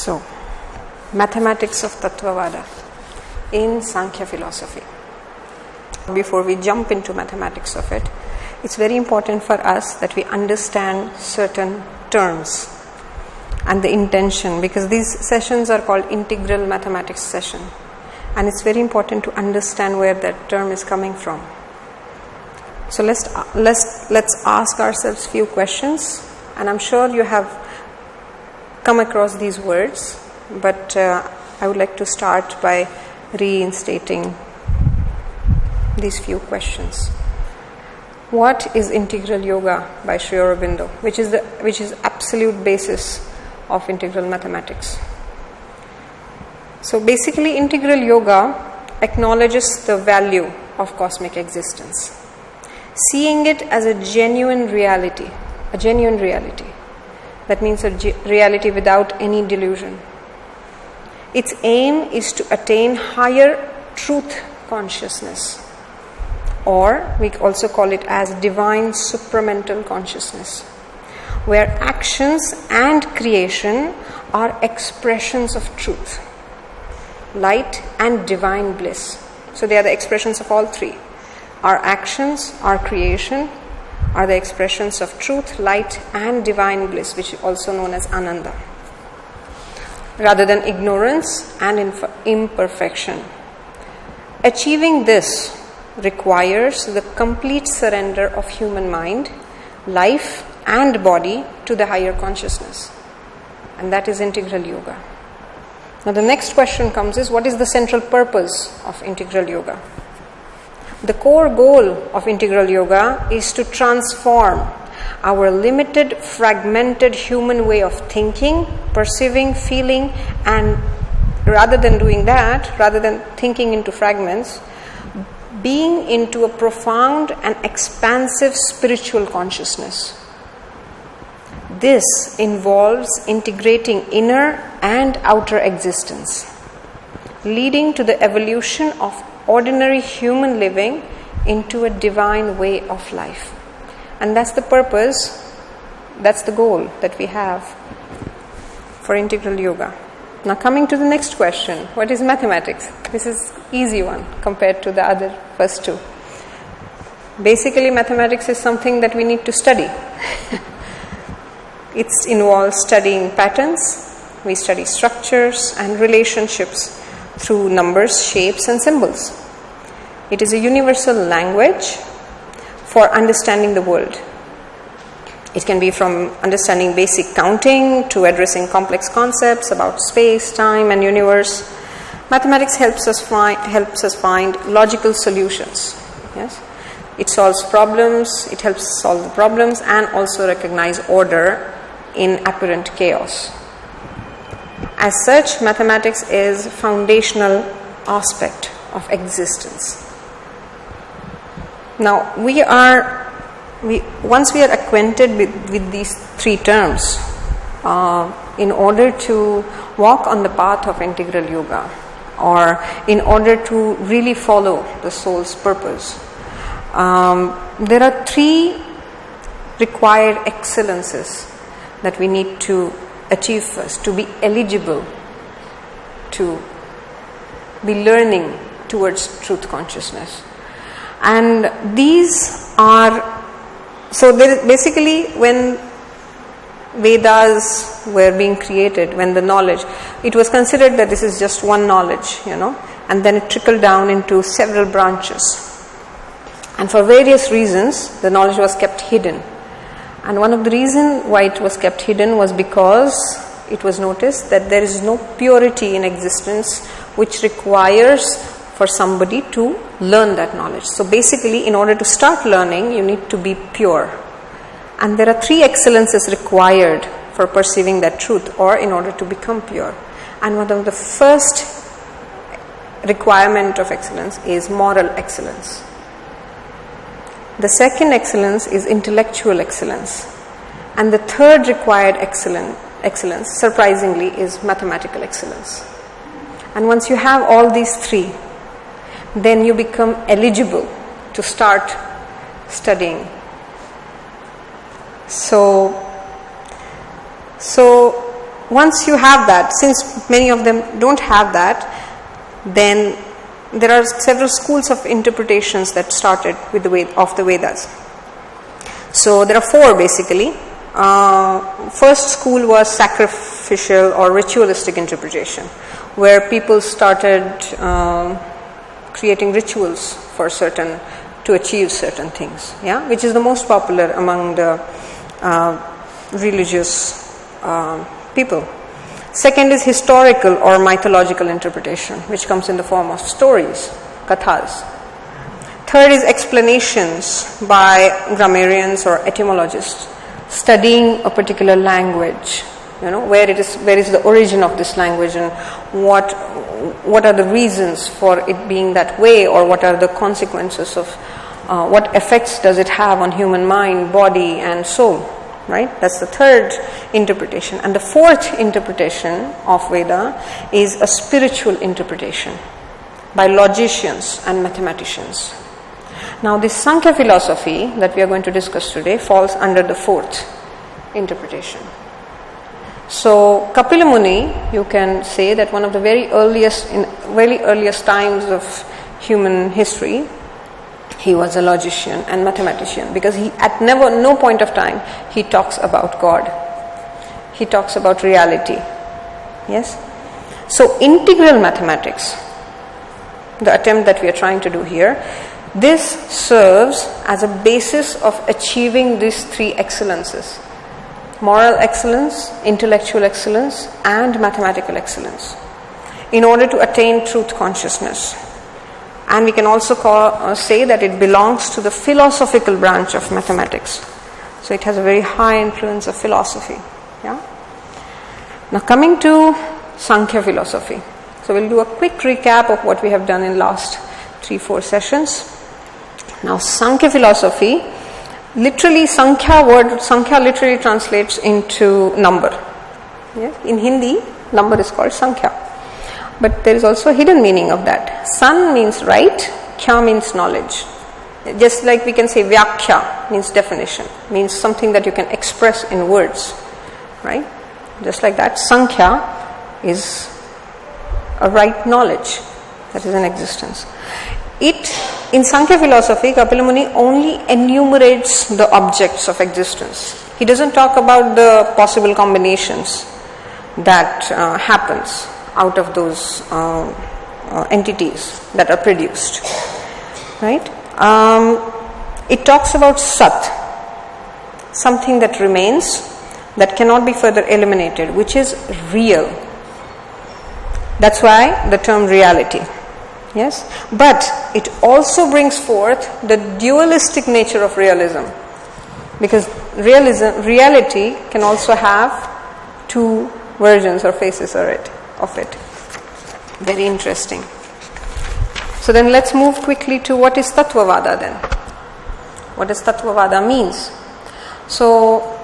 So, mathematics of Tattvavada in Sankhya philosophy. Before we jump into mathematics of it, it's very important for us that we understand certain terms and the intention, because these sessions are called integral mathematics session, and it's very important to understand where that term is coming from. So let's ask ourselves few questions, and I'm sure you have come across these words, but I would like to start by reinstating these few questions. What is integral yoga by Sri Aurobindo, which is absolute basis of integral mathematics? So basically, integral yoga acknowledges the value of cosmic existence, seeing it as a genuine reality. That means a reality without any delusion. Its aim is to attain higher truth consciousness, or we also call it as divine supramental consciousness, where actions and creation are expressions of truth, light and divine bliss. So they are the expressions of all three. Our actions, our creation are the expressions of truth, light and divine bliss, which is also known as Ananda, rather than ignorance and imperfection. Achieving this requires the complete surrender of human mind, life and body to the higher consciousness, and that is integral yoga. Now the next question comes is, what is the central purpose of integral yoga? The core goal of integral yoga is to transform our limited, fragmented human way of thinking, perceiving, feeling, and rather than thinking into fragments, being into a profound and expansive spiritual consciousness. This involves integrating inner and outer existence, leading to the evolution of ordinary human living into a divine way of life. And that's the purpose, that's the goal that we have for integral yoga. Now coming to the next question, what is mathematics? This is easy one compared to the other first two. Basically, mathematics is something that we need to study. It involves studying patterns. We study structures and relationships through numbers, shapes and symbols. It is a universal language for understanding the world. It can be from understanding basic counting to addressing complex concepts about space, time and universe. Mathematics helps us find logical solutions. Yes? It solves problems, it helps solve the problems and also recognize order in apparent chaos. As such, mathematics is a foundational aspect of existence. Now, once we are acquainted with these three terms, in order to walk on the path of integral yoga, or in order to really follow the soul's purpose, there are three required excellences that we need to achieve first to be eligible to be learning towards truth consciousness. And these are, so there basically when Vedas were being created, when the knowledge, it was considered that this is just one knowledge, and then it trickled down into several branches. And for various reasons, the knowledge was kept hidden. And one of the reasons why it was kept hidden was because it was noticed that there is no purity in existence which requires for somebody to learn that knowledge. So basically, in order to start learning, you need to be pure. And there are three excellences required for perceiving that truth, or in order to become pure. And one of the first requirement of excellence is moral excellence. The second excellence is intellectual excellence. And the third required excellence, surprisingly, is mathematical excellence. And once you have all these three, then you become eligible to start studying. So once you have that, since many of them don't have that, then there are several schools of interpretations that started with the Vedas. So there are four basically. First school was sacrificial or ritualistic interpretation, where people started creating rituals to achieve certain things, which is the most popular among the religious people. Second is historical or mythological interpretation, which comes in the form of stories, kathas. Third is explanations by grammarians or etymologists, studying a particular language, where is the origin of this language, and what are the reasons for it being that way, or what are the consequences of what effects does it have on human mind, body and soul, right? That's the third interpretation. And the fourth interpretation of Veda is a spiritual interpretation by logicians and mathematicians. Now this Sankhya philosophy that we are going to discuss today falls under the fourth interpretation. So Kapila Muni, you can say that one of the very earliest times of human history, he was a logician and mathematician, because he at no point of time he talks about God. He talks about reality. Yes? So integral mathematics, the attempt that we are trying to do here, this serves as a basis of achieving these three excellences: moral excellence, intellectual excellence, and mathematical excellence, in order to attain truth consciousness. And we can also say that it belongs to the philosophical branch of mathematics. So it has a very high influence of philosophy. Now coming to Sankhya philosophy. So we'll do a quick recap of what we have done in last 3-4 sessions. Now Sankhya philosophy, Sankhya literally translates into number. In Hindi, number is called Sankhya. But there is also a hidden meaning of that. San means right, kya means knowledge. Just like we can say vyakhya means definition, means something that you can express in words, right? Just like that, Sankhya is a right knowledge that is in existence. In Sankhya philosophy, Kapila Muni only enumerates the objects of existence. He doesn't talk about the possible combinations that happens out of those entities that are produced, right? It talks about Sat, something that remains, that cannot be further eliminated, which is real. That's why the term reality. Yes, but it also brings forth the dualistic nature of realism, because reality can also have two versions or faces of it. Very interesting. So then let's move quickly to what is Tattvavada then. What does Tattvavada means? So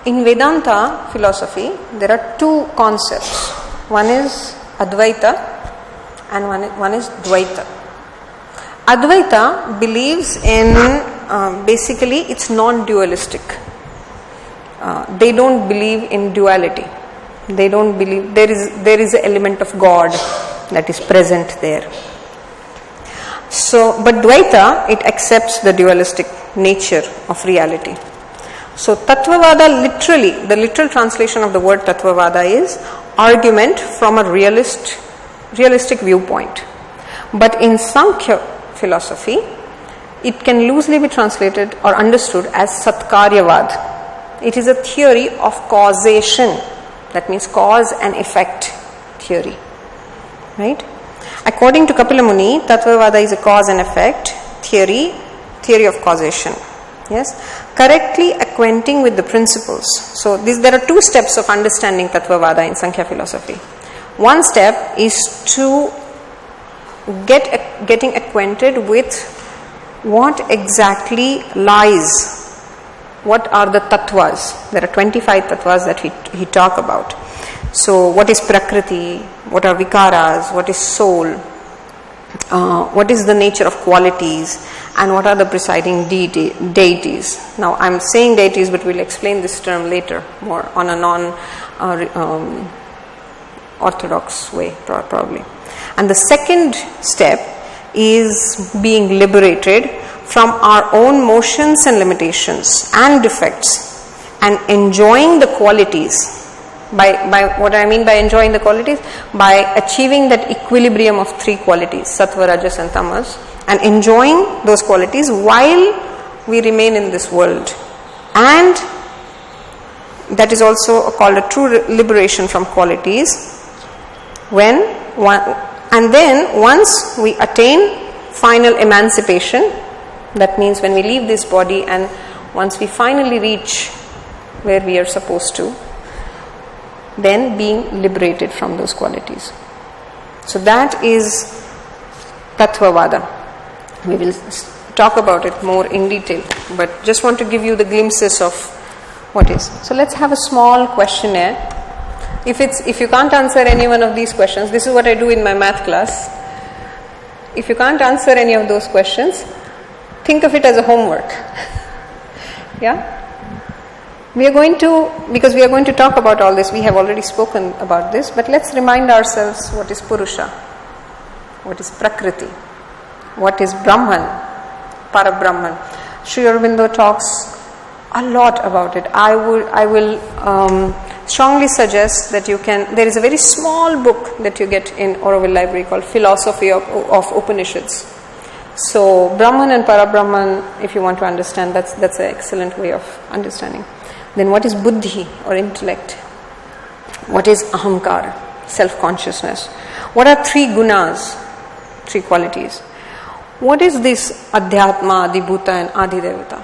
in Vedanta philosophy, there are two concepts. One is Advaita and one is Dvaita. Advaita believes in, basically it's non-dualistic. They don't believe in duality. They don't believe there is an element of God that is present there. So, but Dvaita, it accepts the dualistic nature of reality. So Tattvavada, literally, the literal translation of the word Tattvavada is argument from a realistic viewpoint. But in Sankhya philosophy, it can loosely be translated or understood as Satkaryavad. It is a theory of causation. That means cause and effect theory. Right? According to Kapila Muni, Tattvavada is a cause and effect theory of causation. Yes? Correctly acquainting with the principles. So there are two steps of understanding Tattvavada in Sankhya philosophy. One step is to getting acquainted with what exactly lies. What are the tattvas? There are 25 tattvas that he talk about. So what is Prakriti? What are Vikaras? What is soul? What is the nature of qualities? and what are the presiding deities. Now I'm saying deities, but we'll explain this term later more on a non-orthodox way probably. And the second step is being liberated from our own motions and limitations and defects and enjoying the qualities. By what I mean by enjoying the qualities, by achieving that equilibrium of three qualities, sattva, rajas and tamas, and enjoying those qualities while we remain in this world. And that is also called a true liberation from qualities. And then once we attain final emancipation, that means when we leave this body and once we finally reach where we are supposed to, then being liberated from those qualities. So that is Tattvavada. We will talk about it more in detail, but just want to give you the glimpses of what is. So let's have a small questionnaire. If you can't answer any one of these questions, this is what I do in my math class. If you can't answer any of those questions, think of it as a homework. Yeah? Because we are going to talk about all this, we have already spoken about this, but let's remind ourselves what is Purusha, what is Prakriti, what is Brahman, Parabrahman. Sri Aurobindo talks a lot about it. I will strongly suggest that there is a very small book that you get in Auroville Library called Philosophy of Upanishads. So Brahman and Parabrahman, if you want to understand, that's an excellent way of understanding. Then what is buddhi or intellect? What is ahamkara, self-consciousness? What are three gunas, three qualities? What is this adhyatma, adibhuta and adidevata?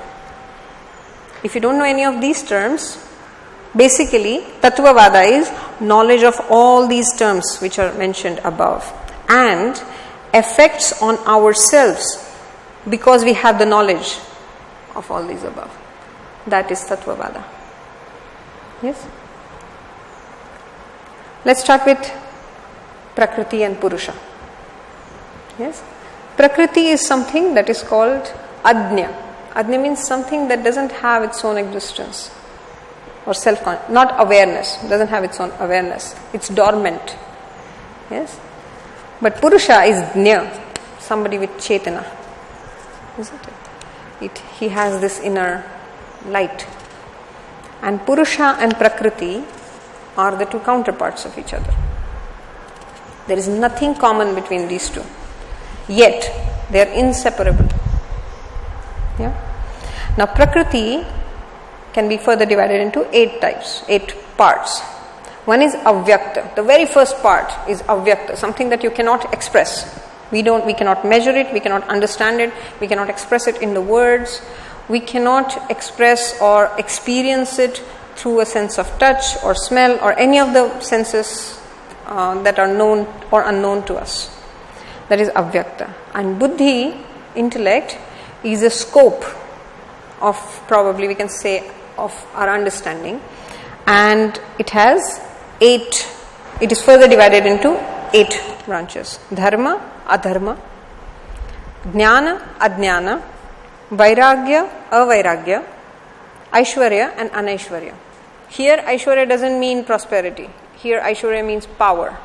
If you don't know any of these terms, basically Tattvavada is knowledge of all these terms which are mentioned above and effects on ourselves because we have the knowledge of all these above. That is Tattvavada. Yes? Let's start with Prakriti and Purusha. Yes? Prakriti is something that is called Ajna. Ajna means something that doesn't have its own existence or not awareness, doesn't have its own awareness. It's dormant. Yes? But Purusha is Jna, somebody with Chetana. Isn't it? He has this inner light. And Purusha and Prakriti are the two counterparts of each other. There is nothing common between these two. Yet, they are inseparable. Yeah? Now, Prakriti can be further divided into 8 parts. One is avyakta. The very first part is avyakta, something that you cannot express. We cannot measure it, we cannot understand it, we cannot express it in the words. We cannot express or experience it through a sense of touch or smell or any of the senses that are known or unknown to us. That is avyakta. And buddhi, intellect, is a scope of, probably we can say, of our understanding. And it is further divided into 8 branches. Dharma, adharma, jnana, ajnana, vairagya, avairagya, aishwarya and anaishwarya. Here aishwarya doesn't mean prosperity. Here aishwarya means power.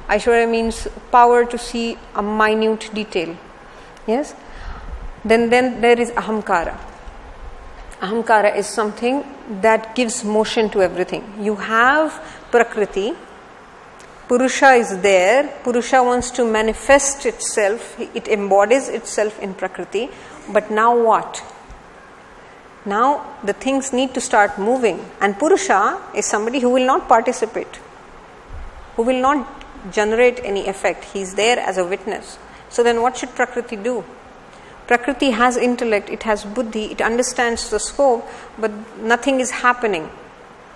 Aishwarya means power to see a minute detail. Yes? Then there is ahamkara. Ahamkara is something that gives motion to everything. You have Prakriti. Purusha is there. Purusha wants to manifest itself. It embodies itself in Prakriti. But now what? Now the things need to start moving. And Purusha is somebody who will not participate, who will not generate any effect. He is there as a witness. So then what should Prakriti do? Prakriti has intellect, it has buddhi, it understands the scope, but nothing is happening.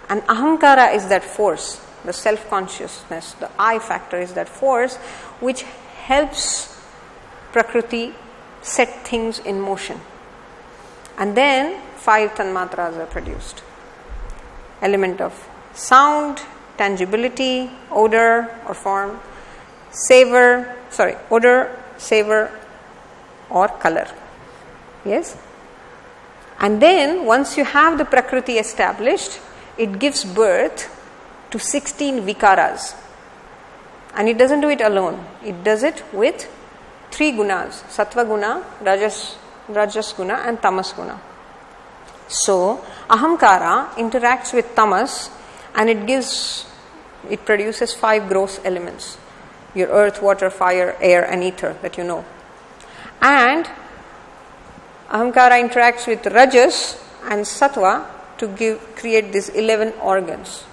And ahamkara is that force, the self-consciousness, the I factor is that force which helps Prakriti set things in motion. And then 5 tanmatras are produced. Element of sound, tangibility, odor or form, odor, savor or color. Yes? And then once you have the Prakriti established, it gives birth to 16 Vikaras. And it doesn't do it alone. It does it with 3 gunas, Sattva guna, Rajas guna and Tamas guna. So, Ahamkara interacts with Tamas and it produces 5 gross elements. Your earth, water, fire, air and ether that you know. And Ahamkara interacts with Rajas and Sattva to create these 11 organs.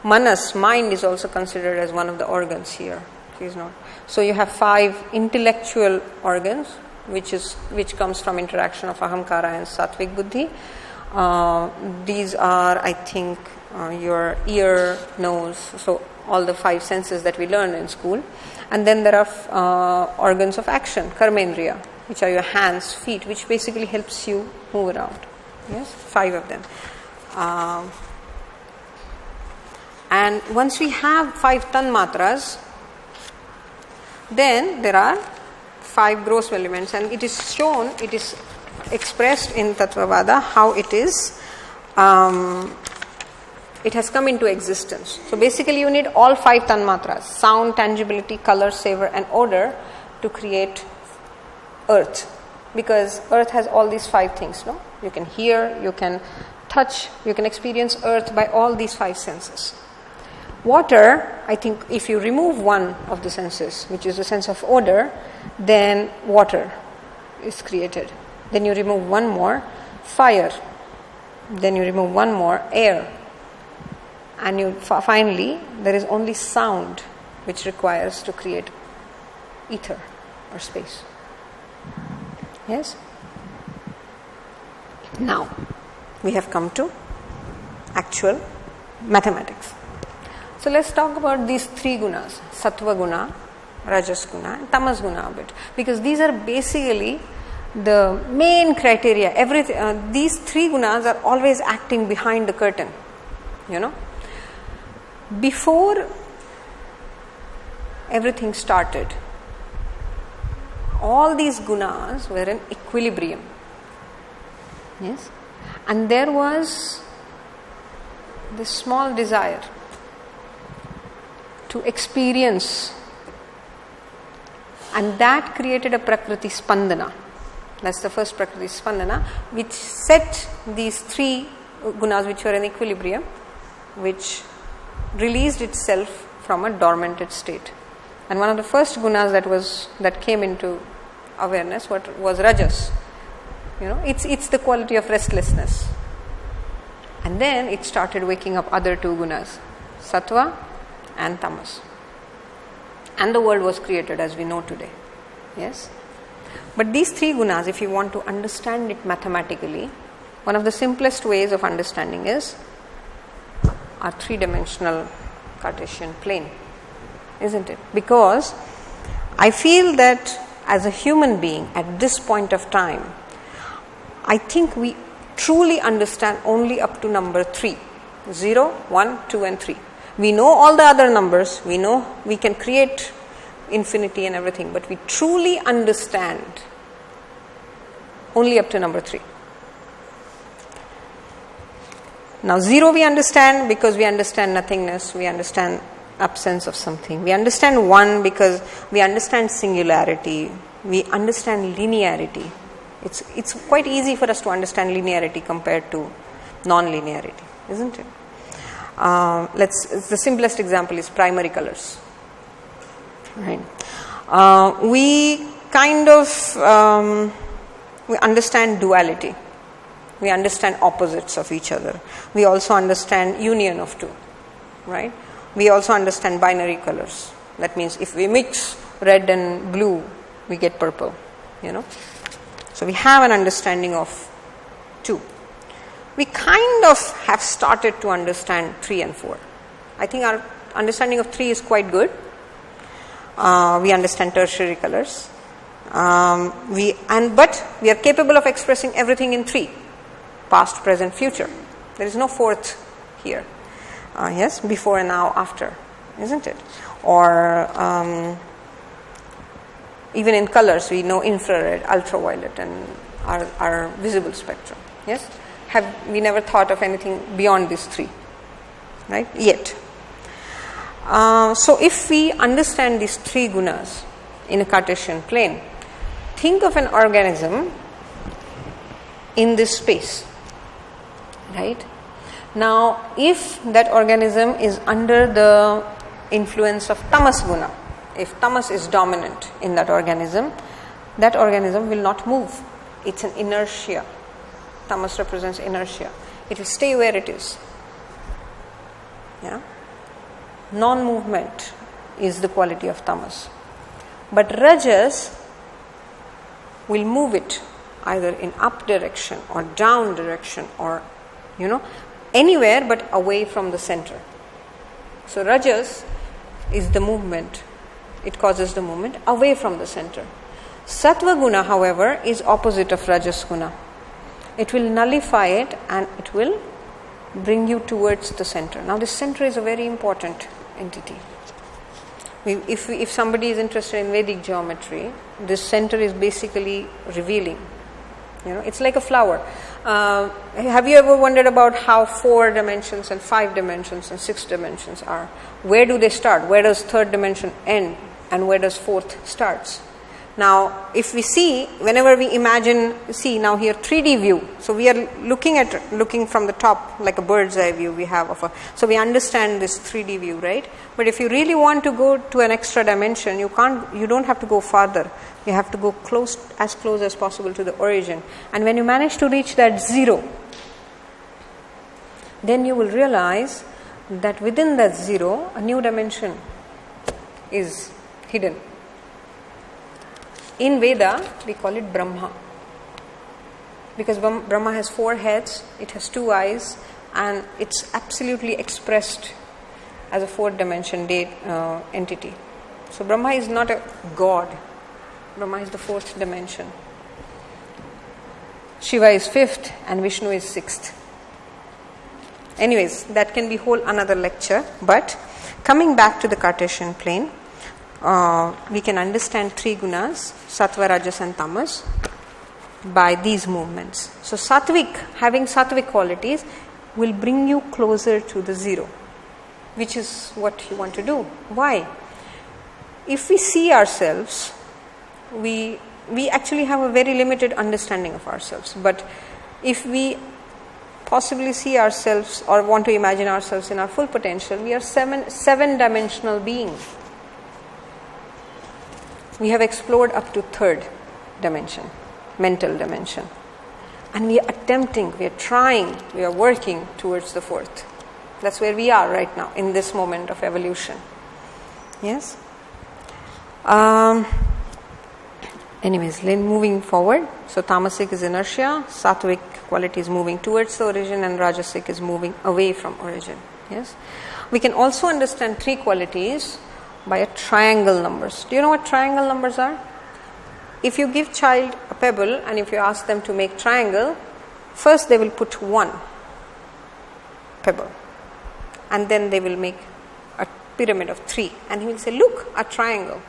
Manas, mind, is also considered as one of the organs here. Please note. So you have 5 intellectual organs, which comes from interaction of Ahamkara and Sattvic Buddhi. These are, I think, your ear, nose, so all the 5 senses that we learn in school. And then there are organs of action, karmendriya, which are your hands, feet, which basically helps you move around. Yes, 5 of them. And once we have 5 tanmatras, then there are 5 gross elements, and it is shown, it is expressed in Tattvavada how it is, it has come into existence. So basically you need all 5 tanmatras, sound, tangibility, color, savor and odor to create earth. Because earth has all these 5 things, no? You can hear, you can touch, you can experience earth by all these 5 senses. Water, I think if you remove one of the senses, which is the sense of odor, then water is created. Then you remove one more, fire. Then you remove one more, air. And finally, there is only sound which requires to create ether or space. Yes? Now, we have come to actual mathematics. So let's talk about these 3 gunas, Sattva guna, Rajas guna and Tamas guna a bit. Because these are basically the main criteria. These 3 gunas are always acting behind the curtain. You know? Before everything started, all these gunas were in equilibrium. Yes? And there was this small desire to experience, and that created a Prakriti Spandana. That's the first Prakriti Spandana, which set these 3 gunas which were in equilibrium, which released itself from a dormanted state. And one of the first gunas that came into awareness was Rajas. You know, it's the quality of restlessness. And then it started waking up other 2 gunas, Sattva and Tamas. And the world was created as we know today. Yes? But these 3 gunas, if you want to understand it mathematically, one of the simplest ways of understanding is our 3-dimensional Cartesian plane. Isn't it? Because I feel that as a human being at this point of time, I think we truly understand only up to number 3. 0, 1, 2 and 3. We know all the other numbers, we know we can create infinity and everything, but we truly understand only up to number 3. Now 0 we understand because we understand nothingness, we understand absence of something. We understand 1 because we understand singularity, we understand linearity. It's quite easy for us to understand linearity compared to non-linearity, isn't it? The simplest example is primary colors. Right? We kind of we understand duality. We understand opposites of each other. We also understand union of 2. Right? We also understand binary colors. That means if we mix red and blue, we get purple. You know. So we have an understanding of 2. We kind of have started to understand 3 and 4. I think our understanding of 3 is quite good. We understand tertiary colors. But we are capable of expressing everything in 3. Past, present, future. There is no 4th here. Yes, before and now, after. Isn't it? Or even in colors, we know infrared, ultraviolet and our visible spectrum. Yes? Have we never thought of anything beyond these three? Right? Yet. So if we understand these three gunas in a Cartesian plane, think of an organism in this space. Right? Now, if that organism is under the influence of tamas guna, if tamas is dominant in that organism will not move. It's an inertia. Tamas represents inertia. It will stay where it is. Yeah? Non-movement is the quality of tamas. But rajas will move it either in up direction or down direction or, anywhere but away from the center. So rajas is the movement. It causes the movement away from the center. Sattva guna, however, is opposite of rajas guna. It will nullify it and it will bring you towards the center. Now this center is a very important entity. If somebody is interested in Vedic geometry, this center is basically revealing. It's like a flower. Have you ever wondered about how 4 dimensions and 5 dimensions and 6 dimensions are? Where do they start? Where does third dimension end? And where does fourth starts? Now, if we see, whenever we imagine, see now here 3D view. So we are looking from the top like a bird's eye view we have so we understand this 3D view, right? But if you really want to go to an extra dimension, you don't have to go farther. You have to go as close as possible to the origin. And when you manage to reach that 0, then you will realize that within that 0, a new dimension is hidden. In Veda, we call it Brahma. Because Brahma has 4 heads, it has 2 eyes, and it's absolutely expressed as a 4th dimension entity. So Brahma is not a god. Brahma is the 4th dimension. Shiva is 5th and Vishnu is 6th. Anyways, that can be whole another lecture. But coming back to the Cartesian plane, we can understand 3 gunas, sattva, rajas and tamas, by these movements. So having sattvic qualities will bring you closer to the 0, which is what you want to do. Why? If we see ourselves, we actually have a very limited understanding of ourselves. But if we possibly see ourselves or want to imagine ourselves in our full potential, we are seven-dimensional beings. We have explored up to 3rd dimension, mental dimension. And we are attempting, we are trying, we are working towards the 4th. That's where we are right now, in this moment of evolution. Yes? Anyways, moving forward. So tamasic is inertia, sattvic quality is moving towards the origin, and rajasic is moving away from origin. Yes? We can also understand 3 qualities by a triangle numbers. Do you know what triangle numbers are? If you give child a pebble and if you ask them to make triangle, first they will put 1 pebble and then they will make a pyramid of 3 and he will say, look, a triangle.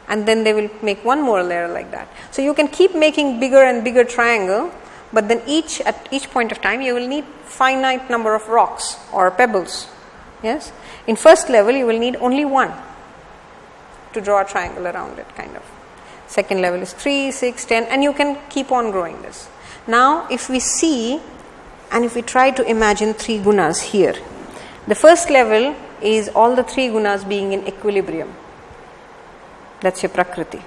And then they will make 1 more layer like that. So you can keep making bigger and bigger triangle, but then at each point of time you will need finite number of rocks or pebbles. Yes? In first level you will need only 1 to draw a triangle around it, kind of. Second level is 3, 6, 10, and you can keep on growing this. Now, if we see and if we try to imagine 3 gunas here, the first level is all the 3 gunas being in equilibrium. That's your Prakriti,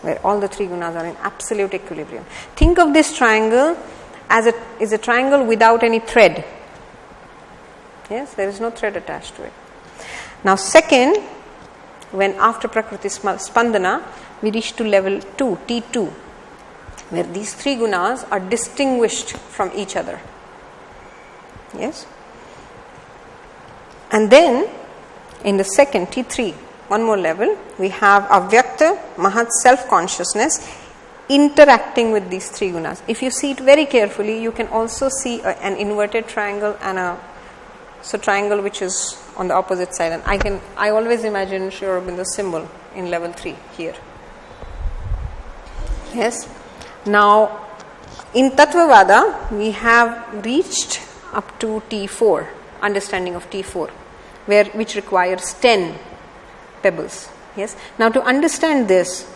where all the 3 gunas are in absolute equilibrium. Think of this triangle as a triangle without any thread. Yes, there is no thread attached to it. Now, second, when after Prakriti Spandana, we reach to level 2, T2, where these 3 gunas are distinguished from each other. Yes? And then, in the second, T3, 1 more level, we have Avyakta, Mahat self-consciousness interacting with these 3 gunas. If you see it very carefully, you can also see an inverted triangle and a triangle which is on the opposite side. And I always imagine Sri Aurobindo symbol in level 3 here. Yes. Now, In Tattvavada, we have reached up to T4, understanding of T4, which requires 10 pebbles. Yes. Now, to understand this,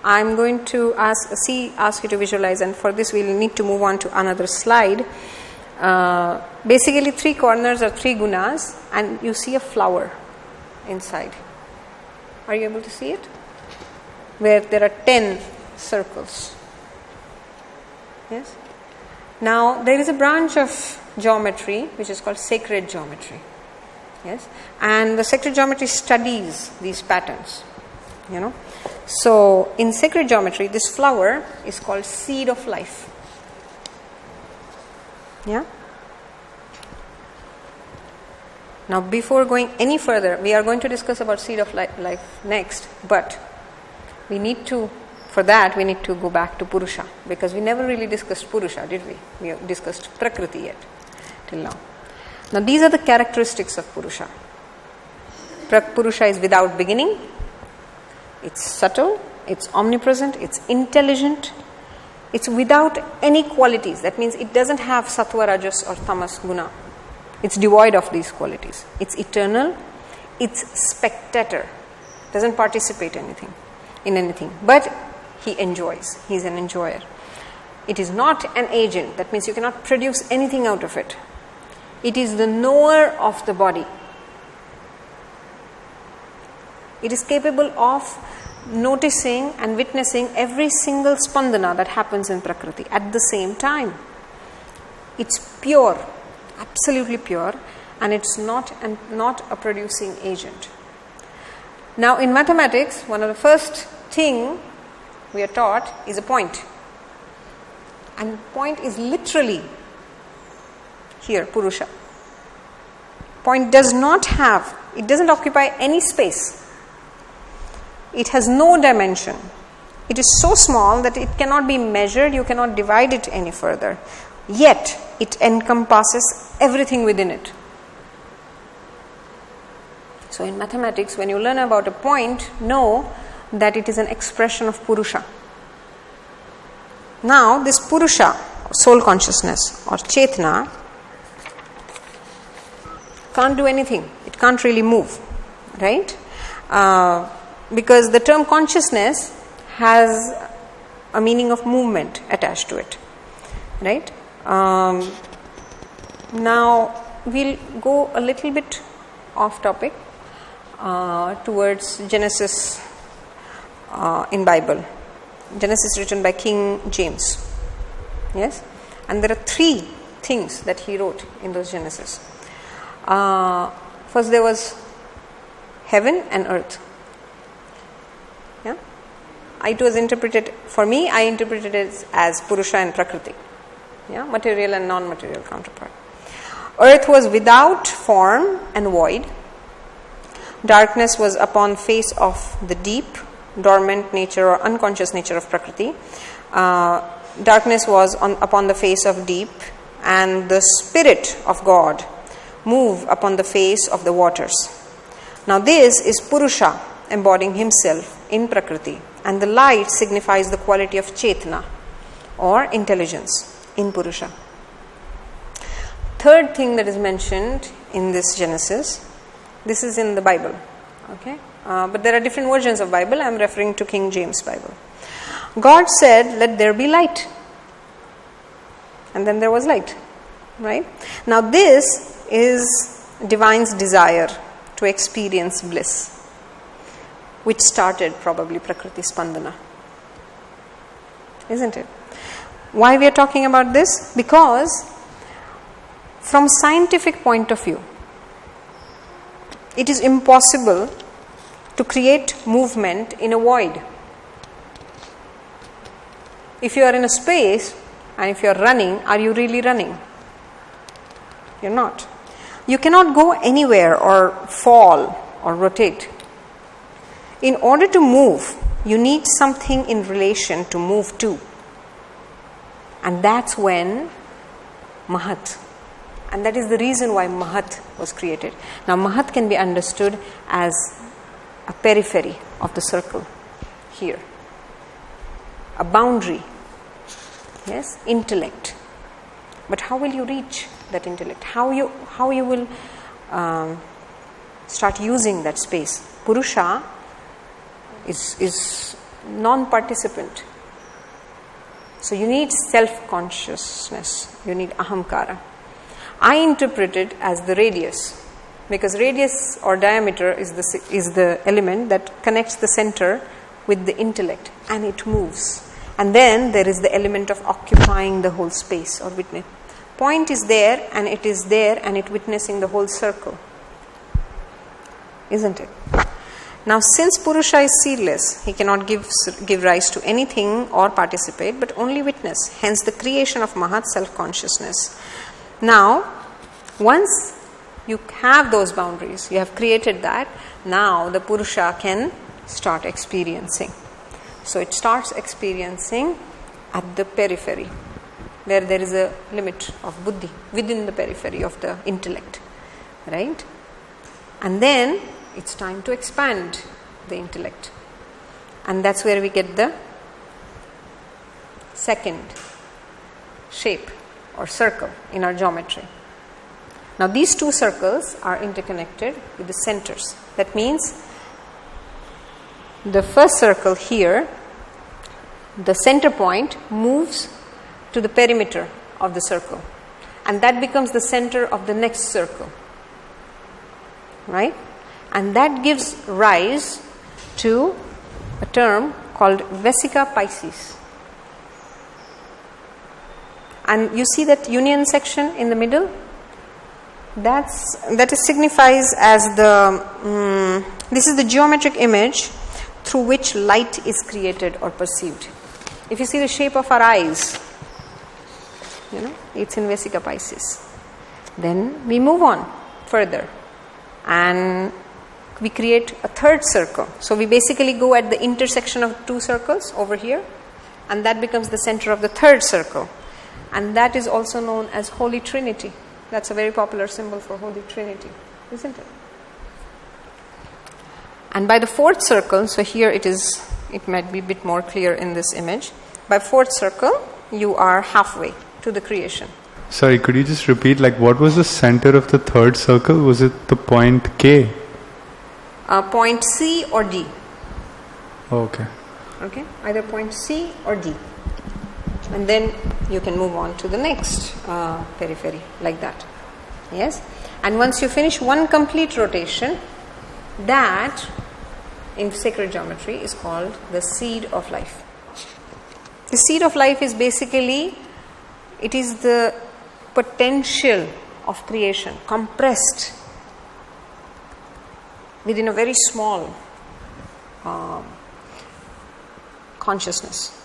I'm going to ask you to visualize, and for this we'll need to move on to another slide. Basically, 3 corners are 3 gunas, and you see a flower inside. Are you able to see it? Where there are 10 circles. Yes. Now, there is a branch of geometry which is called sacred geometry. Yes. And the sacred geometry studies these patterns. So, in sacred geometry, this flower is called seed of life. Yeah. Now, before going any further, we are going to discuss about seed of life next, but we need to go back to Purusha, because we never really discussed Purusha, did we? We discussed Prakriti yet, till now. Now, these are the characteristics of Purusha. Purusha is without beginning, it's subtle, it's omnipresent, it's intelligent, it's without any qualities. That means it doesn't have sattva, rajas or tamas guna. It's devoid of these qualities. It's eternal, it's spectator, doesn't participate in anything, but he enjoys, he's an enjoyer. It is not an agent, that means you cannot produce anything out of it. It is the knower of the body. It is capable of noticing and witnessing every single spandana that happens in Prakriti at the same time. It's pure, absolutely pure, and it's not a producing agent. Now, in mathematics, one of the first thing we are taught is a point. And point is literally here, Purusha. Point doesn't occupy any space. It has no dimension. It is so small that it cannot be measured, you cannot divide it any further. Yet, it encompasses everything within it. So, in mathematics, when you learn about a point, know that it is an expression of Purusha. Now, this Purusha, soul consciousness or Chetna, can't do anything. It can't really move, right? Because the term consciousness has a meaning of movement attached to it, right? Now, we'll go a little bit off topic towards Genesis in Bible. Genesis written by King James. Yes? And there are 3 things that he wrote in those Genesis. First there was heaven and earth. Yeah? It was interpreted, for me, I interpreted it as Purusha and Prakriti. Yeah? Material and non-material counterpart. Earth was without form and void. Darkness was upon face of the deep, dormant nature or unconscious nature of Prakriti. Darkness was upon the face of deep, and the Spirit of God moved upon the face of the waters. Now this is Purusha embodying himself in Prakriti, and the light signifies the quality of Chetna or intelligence in Purusha. Third thing that is mentioned in this Genesis, this is in the Bible, okay? But there are different versions of Bible. I am referring to King James Bible. God said, "Let there be light." And then there was light, right? Now this is divine's desire to experience bliss, which started probably Prakriti Spandana. Isn't it? Why we are talking about this? Because from scientific point of view, it is impossible to create movement in a void. If you are in a space and if you are running, are you really running? You're not. You cannot go anywhere or fall or rotate. In order to move, you need something in relation to move to. And that's when Mahat. And that is the reason why Mahat was created. Now Mahat can be understood as a periphery of the circle here, a boundary. Yes, intellect. But how will you reach that intellect? How you will start using that space? Purusha is non-participant. So you need self-consciousness. You need ahamkara. I interpret it as the radius, because radius or diameter is the element that connects the center with the intellect, and it moves. And then there is the element of occupying the whole space or witness. Point is there, and it is there, and it witnessing the whole circle. Isn't it? Now, since Purusha is seedless, he cannot give rise to anything or participate, but only witness. Hence the creation of Mahat self-consciousness. Now, once you have those boundaries, you have created that, now the Purusha can start experiencing. So it starts experiencing at the periphery, where there is a limit of buddhi, within the periphery of the intellect. Right? And then it's time to expand the intellect. And that's where we get the second shape or circle in our geometry. Now these two circles are interconnected with the centers. That means the first circle here, the center point moves to the perimeter of the circle, and that becomes the center of the next circle. Right? And that gives rise to a term called Vesica Pisces. And you see that union section in the middle? That signifies as this is the geometric image through which light is created or perceived. If you see the shape of our eyes, it's in Vesica Pisces. Then we move on further, and we create a third circle. So we basically go at the intersection of two circles over here, and that becomes the center of the third circle. And that is also known as Holy Trinity. That's a very popular symbol for Holy Trinity, isn't it? And by the fourth circle, so here it might be a bit more clear in this image. By fourth circle, you are halfway to the creation. Sorry, could you just repeat, what was the center of the third circle? Was it the point K? Point C or D. Okay. Okay, either point C or D. And then you can move on to the next periphery, like that. Yes? And once you finish one complete rotation, that in sacred geometry is called the seed of life. The seed of life is basically, it is the potential of creation compressed within a very small consciousness.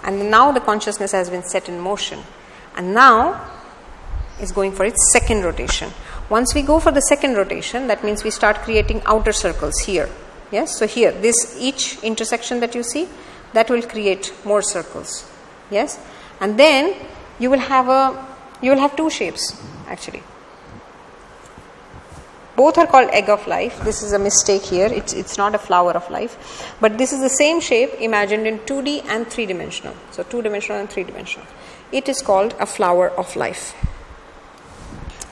And now the consciousness has been set in motion, and now is going for its second rotation. Once we go for the second rotation, that means we start creating outer circles here. Yes, so here, each intersection that you see, that will create more circles. Yes, and then you will have two shapes actually. Both are called egg of life. This is a mistake here. It's not a flower of life, but this is the same shape imagined in 2D and 3-dimensional. So 2-dimensional and 3-dimensional. It is called a flower of life.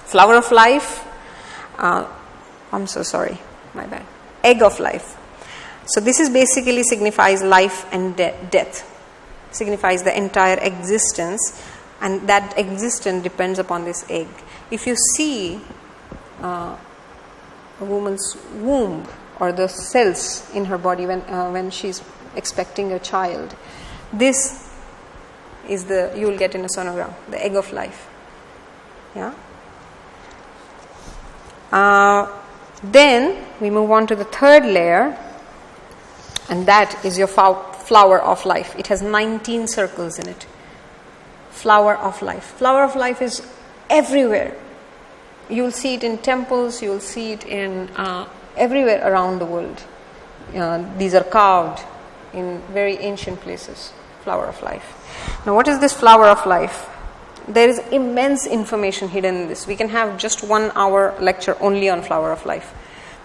Flower of life. I'm so sorry. My bad. Egg of life. So this is basically signifies life and death. Signifies the entire existence, and that existence depends upon this egg. If you see a woman's womb or the cells in her body when she's expecting a child, this is you will get in a sonogram, the egg of life. Yeah. Then we move on to the third layer, and that is your flower of life. It has 19 circles in it. Flower of life. Flower of life is everywhere. You will see it in temples, you will see it in everywhere around the world. These are carved in very ancient places. Flower of life. Now what is this flower of life? There is immense information hidden in this. We can have just 1 hour lecture only on flower of life,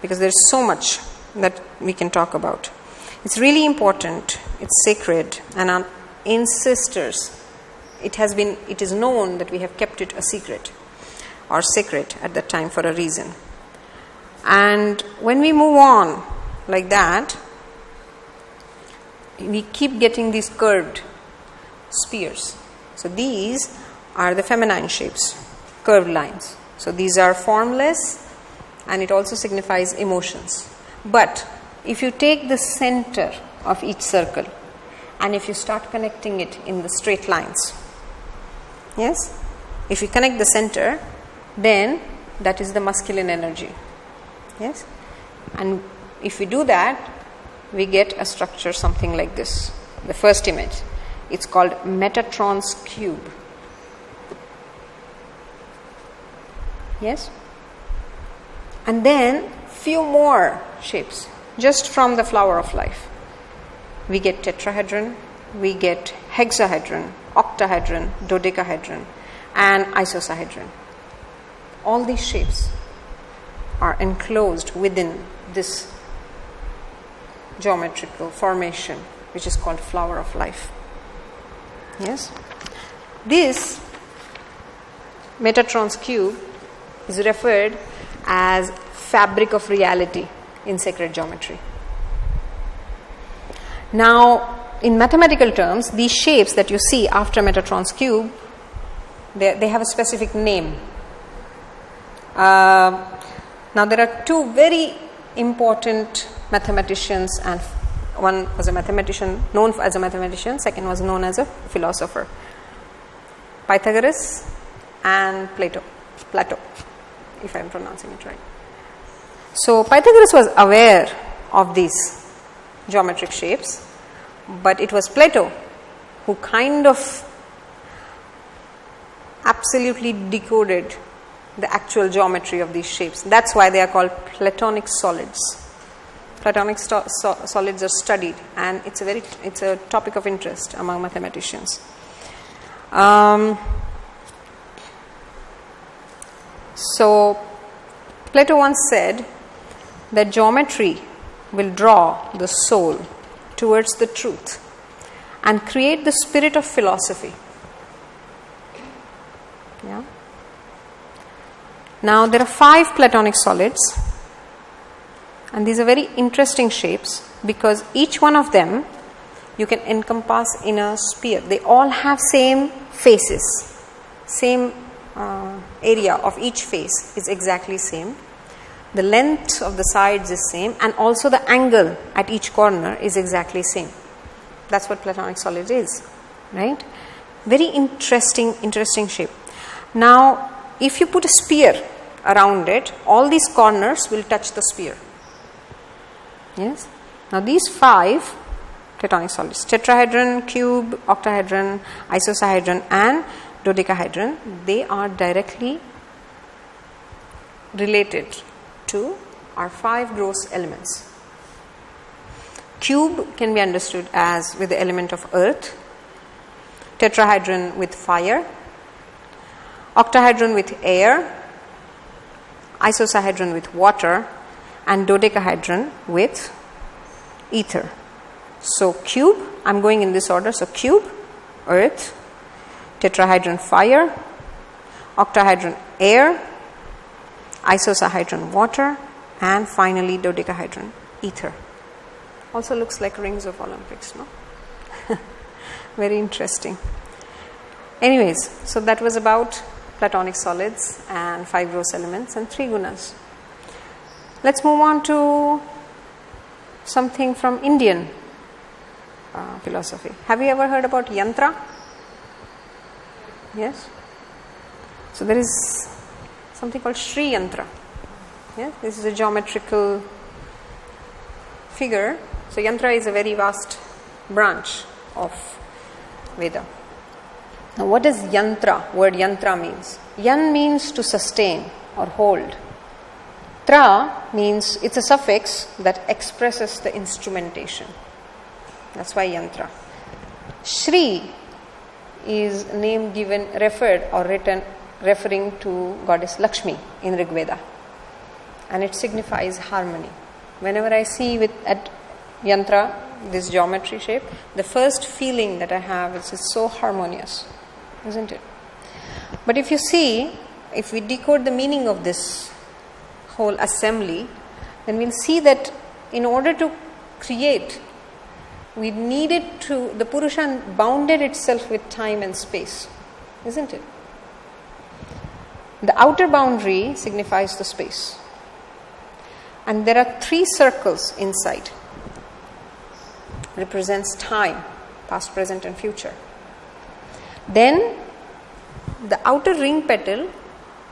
because there is so much that we can talk about. It's really important, it's sacred, and our ancestors it is known that we have kept it a secret or sacred at that time for a reason. And when we move on like that, we keep getting these curved spheres. So these are the feminine shapes, curved lines. So these are formless, and it also signifies emotions. But if you take the center of each circle and if you start connecting it in the straight lines, yes, if you connect the center, then that is the masculine energy. Yes, and if we do that, we get a structure something like this. The first image, it's called Metatron's cube. Yes, and then few more shapes just from the flower of life. We get tetrahedron, we get hexahedron, octahedron, dodecahedron, and isosahedron. All these shapes are enclosed within this geometrical formation, which is called flower of life. Yes, this Metatron's cube is referred as fabric of reality in sacred geometry. Now, in mathematical terms, these shapes that you see after Metatron's cube, they have a specific name. Now, there are two very important mathematicians, and one was a mathematician, known as a mathematician, second was known as a philosopher. Pythagoras and Plato, if I am pronouncing it right. So, Pythagoras was aware of these geometric shapes, but it was Plato who kind of absolutely decoded the actual geometry of these shapes. That's why they are called Platonic solids. Platonic solids are studied, and it's a topic of interest among mathematicians. So Plato once said that geometry will draw the soul towards the truth and create the spirit of philosophy. Yeah. Now, there are 5 Platonic solids, and these are very interesting shapes because each one of them you can encompass in a sphere. They all have same faces, same area of each face is exactly same. The length of the sides is same, and also the angle at each corner is exactly same. That's what Platonic solid is, right? Very interesting shape. Now, if you put a sphere around it, all these corners will touch the sphere. Yes. Now, these 5 Platonic solids, tetrahedron, cube, octahedron, isosahedron, and dodecahedron, they are directly related to our 5 gross elements. Cube can be understood as with the element of earth, tetrahedron with fire, octahedron with air, isosahedron with water, and dodecahedron with ether. So cube, I'm going in this order. So cube, earth, tetrahedron fire, octahedron air, isosahedron water, and finally dodecahedron ether. Also looks like rings of Olympics, no? Very interesting. Anyways, so that was about Platonic solids and 5 gross elements and 3 gunas. Let's move on to something from Indian philosophy. Have you ever heard about yantra? Yes. So there is something called Sri Yantra. Yes, this is a geometrical figure. So yantra is a very vast branch of Veda. Now, what does yantra, word yantra means? Yan means to sustain or hold. Tra means, it's a suffix that expresses the instrumentation. That's why yantra. Shri is name given, referred or written, referring to goddess Lakshmi in Rig Veda. And it signifies harmony. Whenever I see at yantra, this geometry shape, the first feeling that I have is it's so harmonious. isn't it? But if you see, if we decode the meaning of this whole assembly, then we'll see that in order to create, we needed to, the Purusha bounded itself with time and space, isn't it? The outer boundary signifies the space. And there are 3 circles inside. Represents time, past, present and future. Then the outer ring petal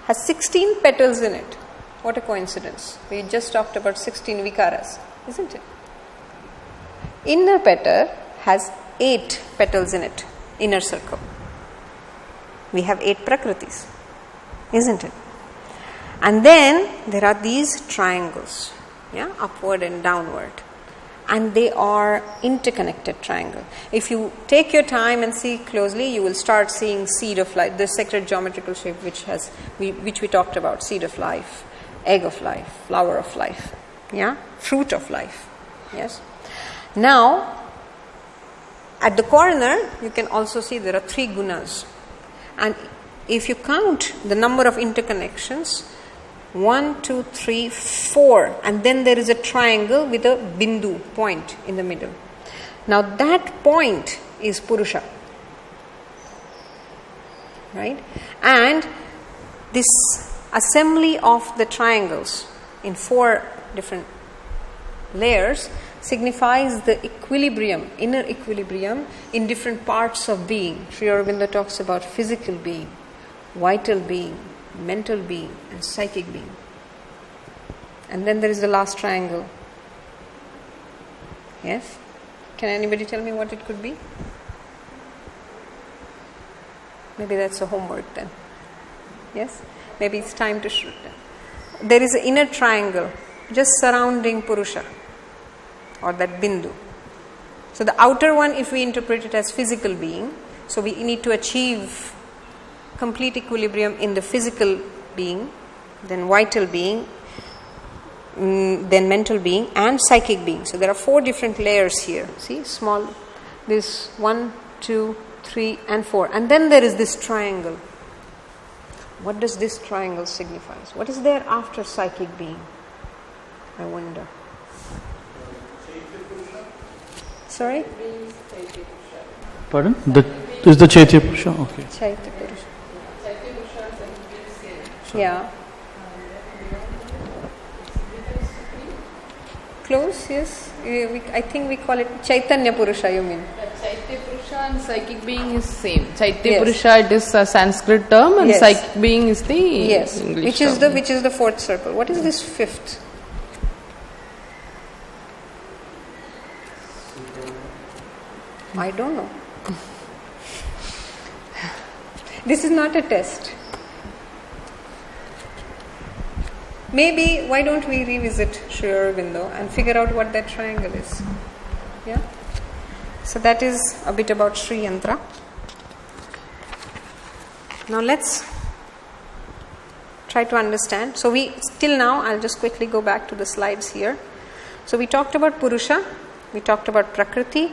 has 16 petals in it. What a coincidence. We just talked about 16 Vikaras, isn't it? Inner petal has 8 petals in it, inner circle. We have 8 Prakritis, isn't it? And then there are these triangles, yeah, upward and downward. And they are interconnected triangle. If you take your time and see closely, you will start seeing seed of life, the sacred geometrical shape which we talked about, seed of life, egg of life, flower of life, yeah, fruit of life. Yes. Now, at the corner, you can also see there are 3 gunas. And if you count the number of interconnections, 1, 2, 3, 4, and then there is a triangle with a bindu, point in the middle. Now that point is Purusha, right? And this assembly of the triangles in 4 different layers signifies the equilibrium, inner equilibrium in different parts of being. Sri Aurobindo talks about physical being, vital being, mental being and psychic being. And then there is the last triangle. Yes? Can anybody tell me what it could be? Maybe that's a homework then. Yes? Maybe it's time to shoot them. There is an inner triangle just surrounding Purusha or that bindu. So the outer one, if we interpret it as physical being, so we need to achieve complete equilibrium in the physical being, then vital being, then mental being and psychic being. So there are 4 different layers here. See, small, this 1, 2, 3 and 4. And then there is this triangle. What does this triangle signify? What is there after psychic being? I wonder. Sorry? Pardon? Is the Chaitya Purusha? Okay. Chaitya Purusha. Yeah. Close, yes. I think we call it Chaitanya Purusha, you mean? Chaitya Purusha and psychic being is same. Chaitya Purusha, it is a Sanskrit term, and psychic being is the English term. Which is the 4th circle. What is this 5th? I don't know. This is not a test. Maybe, why don't we revisit Sri Aurobindo and figure out what that triangle is? Yeah? So that is a bit about Sri Yantra. Now let's try to understand. So till now, I'll just quickly go back to the slides here. So we talked about Purusha, we talked about Prakriti.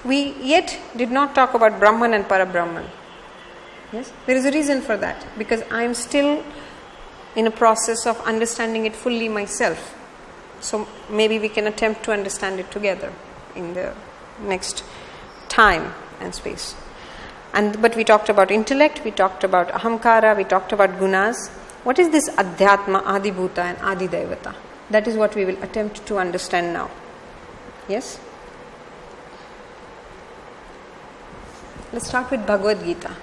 We yet did not talk about Brahman and Parabrahman. Yes? There is a reason for that, because I am still in a process of understanding it fully myself. So maybe we can attempt to understand it together in the next time and space. But we talked about intellect, we talked about ahamkara, we talked about gunas. What is this adhyatma, adibhuta and adidevata? That is what we will attempt to understand now. Yes? Let's start with Bhagavad Gita.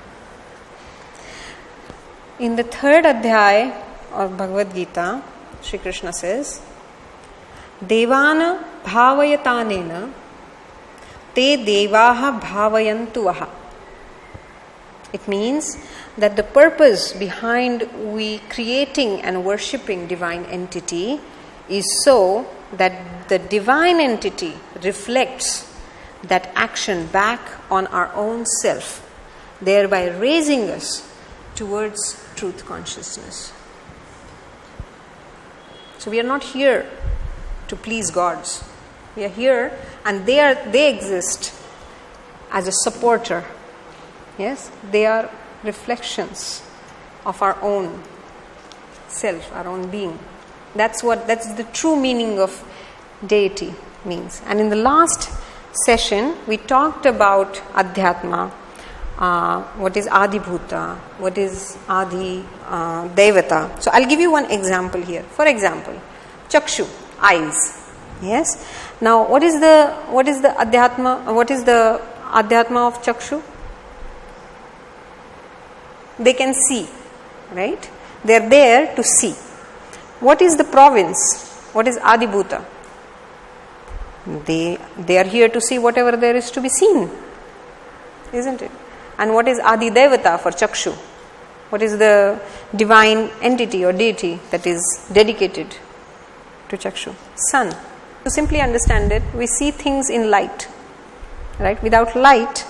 In the 3rd adhyaya of Bhagavad Gita, Shri Krishna says, Devana bhavayatanena te devaha bhavayantuvaha. It means that the purpose behind we creating and worshipping divine entity is so that the divine entity reflects that action back on our own self, thereby raising us towards truth consciousness. So we are not here to please gods. We are here and they exist as a supporter Yes, they are reflections of our own self, our own being. That's the true meaning of deity means. And in the last session, we talked about Adhyatma, what is Adi Bhuta, what is Adi Devata. So I'll give you one example here. For example, Chakshu, eyes. Yes. Now, what is the Adhyatma? What is the Adhyatma of Chakshu? They can see, right? They are there to see. What is the province? What is Adi Bhuta? They are here to see whatever there is to be seen, isn't it? And what is Adi Devata for Chakshu? What is the divine entity or deity that is dedicated to Chakshu? Sun. To simply understand it, we see things in light, right? Without light,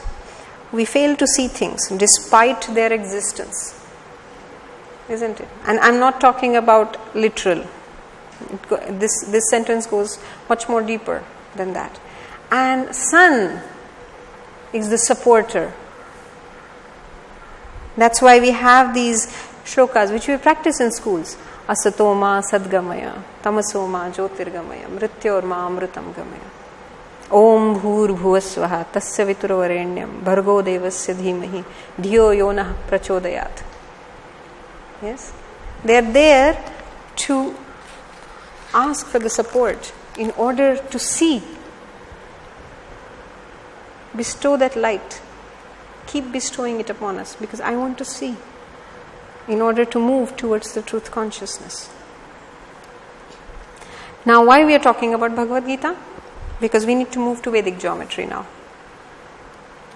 we fail to see things despite their existence, isn't it? And I'm not talking about literal. This sentence goes much more deeper than that. And sun is the supporter. That's why we have these shlokas which we practice in schools. Asatoma sadgamaya, tamasoma jyotirgamaya, mrityorma amrutam gamaya. Om bhur bhuvasvaha tasya viturvarenyam bhargo devasya dhimahi dhiyo yonah prachodayat. Yes? They are there to ask for the support in order to see. Bestow that light. Keep bestowing it upon us because I want to see in order to move towards the truth consciousness. Now, why we are talking about Bhagavad Gita? Because we need to move to Vedic geometry now.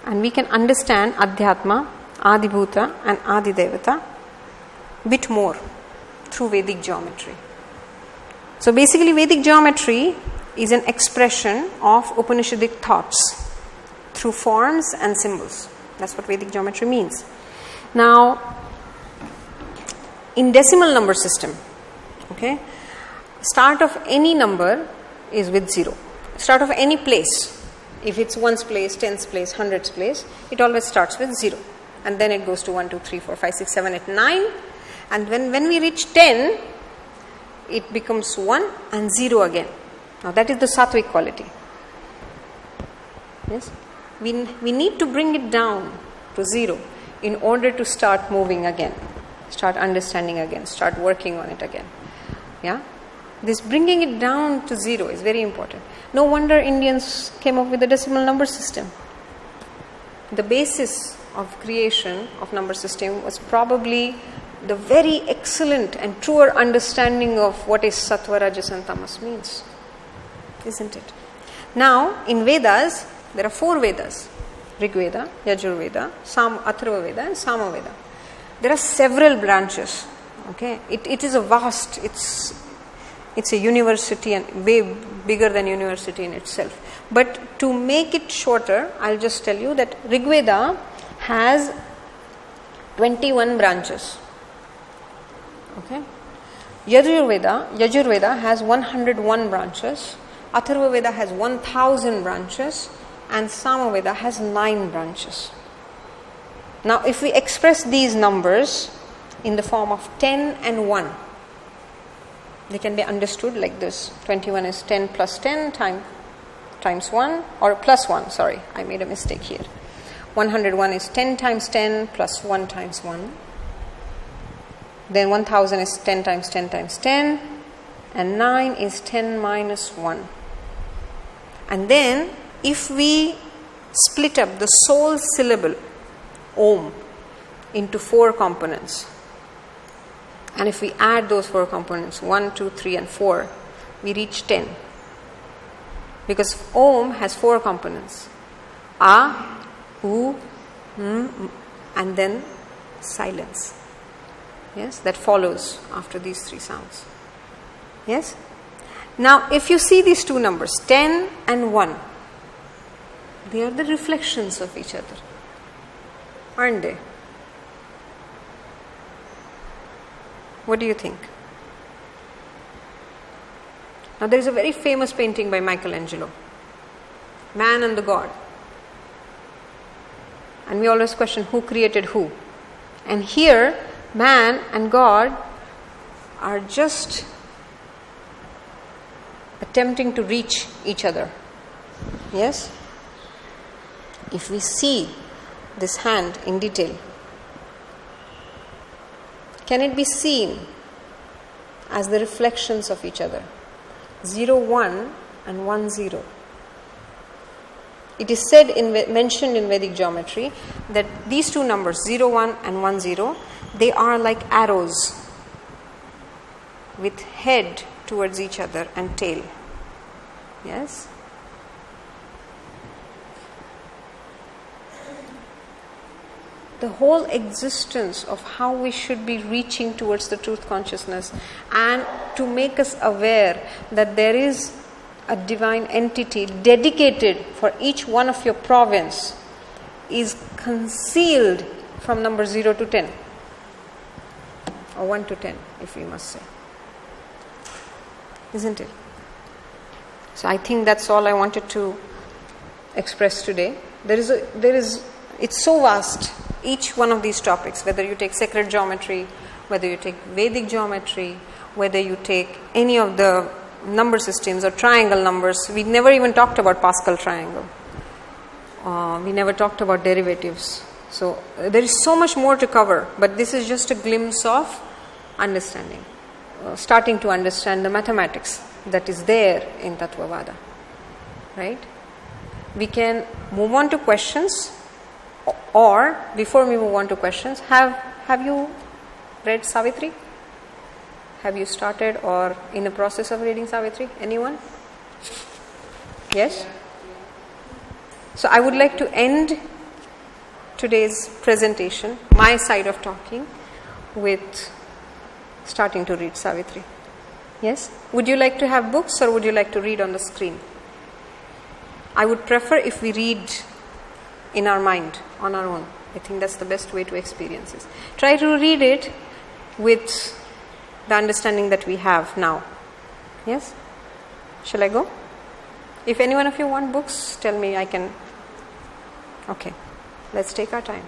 And we can understand Adhyatma, Adibhuta and Adidevata a bit more through Vedic geometry. So basically Vedic geometry is an expression of Upanishadic thoughts through forms and symbols. That's what Vedic geometry means. Now, in decimal number system, okay, start of any number is with 0. Start of any place, if it's ones place, tens place, hundreds place, it always starts with 0. And then it goes to 1, 2, 3, 4, 5, 6, 7, 8, 9. And when we reach 10, it becomes 1 and 0 again. Now that is the sattvic quality. Yes? We need to bring it down to 0 in order to start moving again, start understanding again, start working on it again. Yeah? This bringing it down to 0 is very important. No wonder Indians came up with the decimal number system. The basis of creation of number system was probably the very excellent and truer understanding of what is sattva, rajas and tamas means. Isn't it? Now, in Vedas, there are 4 Vedas. Rig Veda, Yajur Veda, Atharva Veda and Sama Veda. There are several branches. Okay, it is a vast, it's a university and way bigger than university in itself. But to make it shorter, I'll just tell you that Rig Veda has 21 branches. Okay, Yajur Veda has 101 branches. Atharva Veda has 1000 branches. And Sama Veda has 9 branches. Now, if we express these numbers in the form of 10 and 1, they can be understood like this. 21 is 10 plus 10 times 1, or plus 1, sorry, I made a mistake here. 101 is 10 times 10 plus 1 times 1. Then 1000 is 10 times 10 times 10. And 9 is 10 minus 1. And then, if we split up the sole syllable Om into 4 components, and if we add those 4 components 1, 2, 3 and 4, we reach 10. Because Om has 4 components: A, U, and then silence. Yes, that follows after these 3 sounds. Yes. Now, if you see these 2 numbers, 10 and 1, they are the reflections of each other, aren't they? What do you think? Now, there is a very famous painting by Michelangelo, Man and the God. And we always question who created who. And here, man and God are just attempting to reach each other. Yes? If we see this hand in detail, can it be seen as the reflections of each other? 0, 1 and 1, 0. It is said, mentioned in Vedic geometry, that these two numbers, 0, 1 and 1, 0, they are like arrows with head towards each other and tail. Yes? The whole existence of how we should be reaching towards the truth consciousness, and to make us aware that there is a divine entity dedicated for each one of your province, is concealed from number 0 to 10, or 1 to 10, if we must say. Isn't it? So I think that's all I wanted to express today. It's so vast, each one of these topics, whether you take sacred geometry, whether you take Vedic geometry, whether you take any of the number systems or triangle numbers. We never even talked about Pascal triangle. We never talked about derivatives. So there is so much more to cover, but this is just a glimpse of understanding, starting to understand the mathematics that is there in Tattvavada. Right? We can move on to questions, or before we move on to questions, have you read Savitri? Have you started or in the process of reading Savitri? Anyone? Yes? So I would like to end today's presentation, my side of talking, with starting to read Savitri. Yes? Would you like to have books, or would you like to read on the screen? I would prefer if we read in our mind, on our own. I think that's the best way to experience this. Try to read it with the understanding that we have now. Yes? Shall I go? If any one of you want books, tell me, I can. Okay. Let's take our time.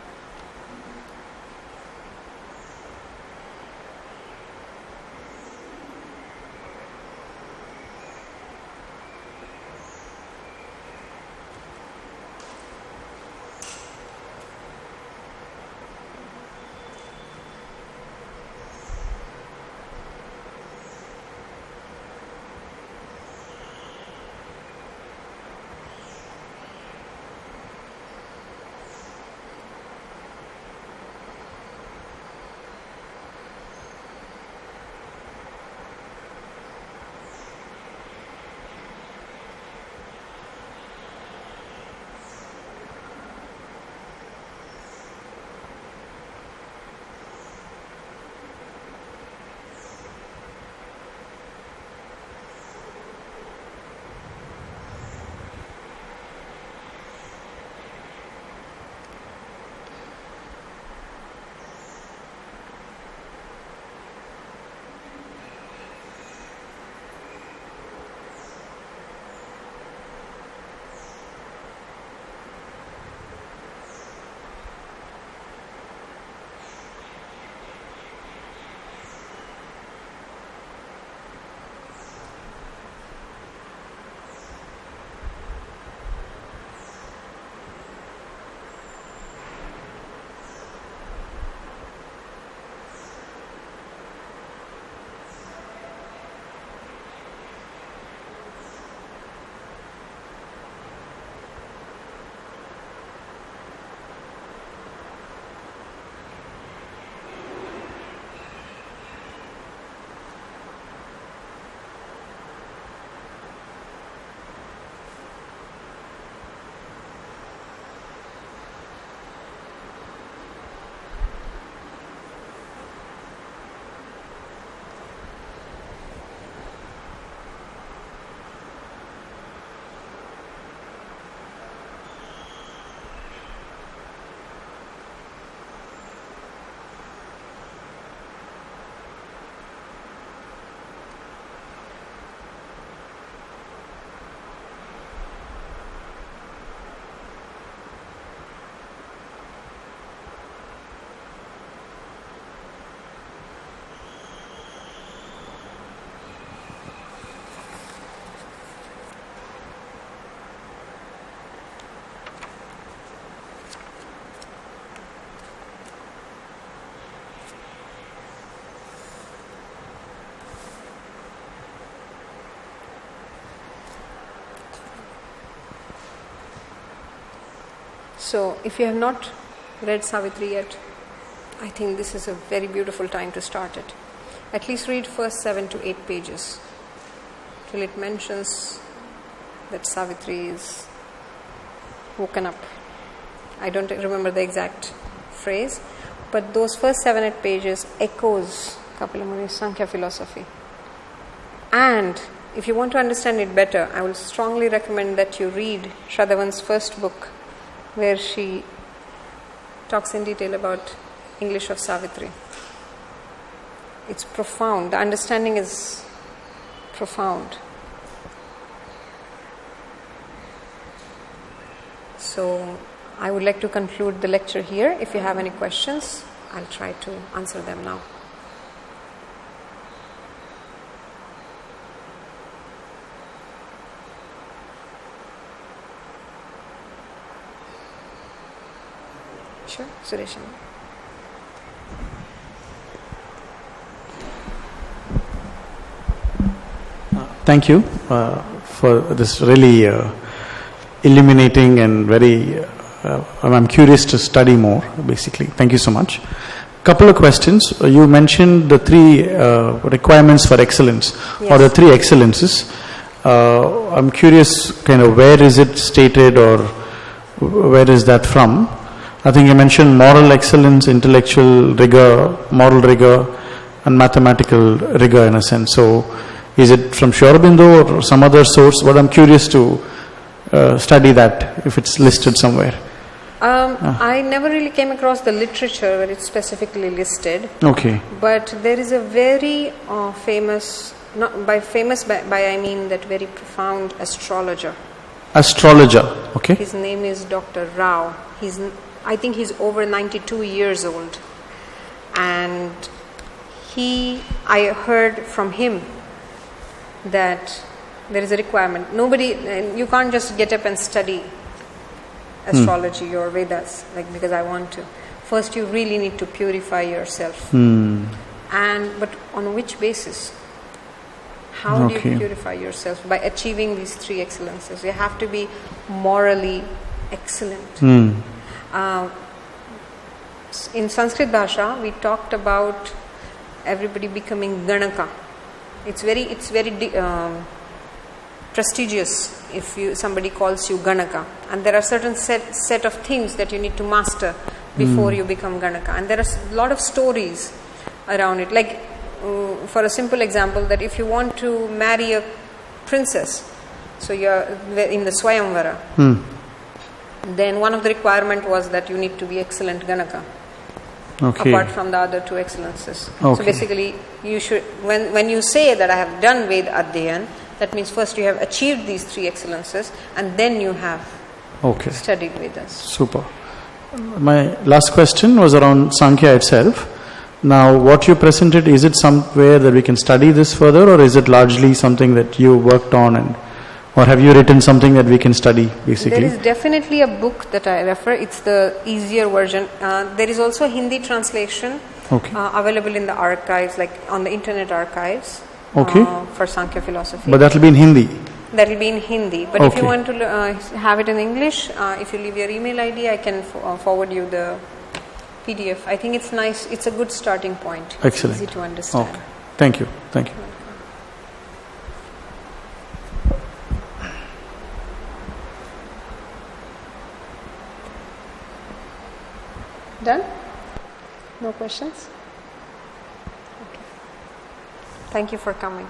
So if you have not read Savitri yet, I think this is a very beautiful time to start it. At least read first 7 to 8 pages till it mentions that Savitri is woken up. I don't remember the exact phrase, but those first 7 8 pages echoes Kapila Muni's Sankhya philosophy. And if you want to understand it better, I will strongly recommend that you read Shraddhavan's first book, where she talks in detail about English of Savitri. It's profound. The understanding is profound. So I would like to conclude the lecture here. If you have any questions, I'll try to answer them now. Sure, Suresh. Thank you for this really illuminating and very. I'm curious to study more. Basically, thank you so much. Couple of questions. You mentioned the 3 requirements for excellence, or the 3 excellences. I'm curious, kind of, where is it stated, or where is that from? I think you mentioned moral excellence, intellectual rigor, moral rigor, and mathematical rigor in a sense. So, is it from Sri Aurobindo or some other source? But I'm curious to study that, if it's listed somewhere. I never really came across the literature where it's specifically listed. Okay. But there is a very famous, not by famous, by I mean that very profound astrologer. Astrologer, okay. His name is Dr. Rao. I think he's over 92 years old. And I heard from him that there is a requirement. You can't just get up and study astrology or Vedas, because I want to. First, you really need to purify yourself. But on which basis? How do you purify yourself? By achieving these 3 excellences. You have to be morally excellent. In Sanskrit Bhasha, we talked about everybody becoming Ganaka. It's very prestigious if somebody calls you Ganaka, and there are certain set of things that you need to master before you become Ganaka, and there are a lot of stories around it. Like for a simple example, that if you want to marry a princess, so you're in the Swayamvara, then one of the requirement was that you need to be excellent Ganaka. Apart from the other 2 excellences. So basically, you should, when you say that I have done Ved Adhyayan, that means first you have achieved these 3 excellences, and then you have studied Vedas. Super. My last question was around Sankhya itself. Now, what you presented, is it somewhere that we can study this further, or is it largely something that you worked on, or have you written something that we can study, basically? There is definitely a book that I refer. It's the easier version. There is also a Hindi translation available in the archives, like on the internet archives, for Sankhya philosophy. But that will be in Hindi? That will be in Hindi. But if you want to have it in English, if you leave your email ID, I can forward you the PDF. I think it's nice. It's a good starting point. Excellent. It's easy to understand. Okay. Thank you. Thank you. Done? No questions? Okay. Thank you for coming.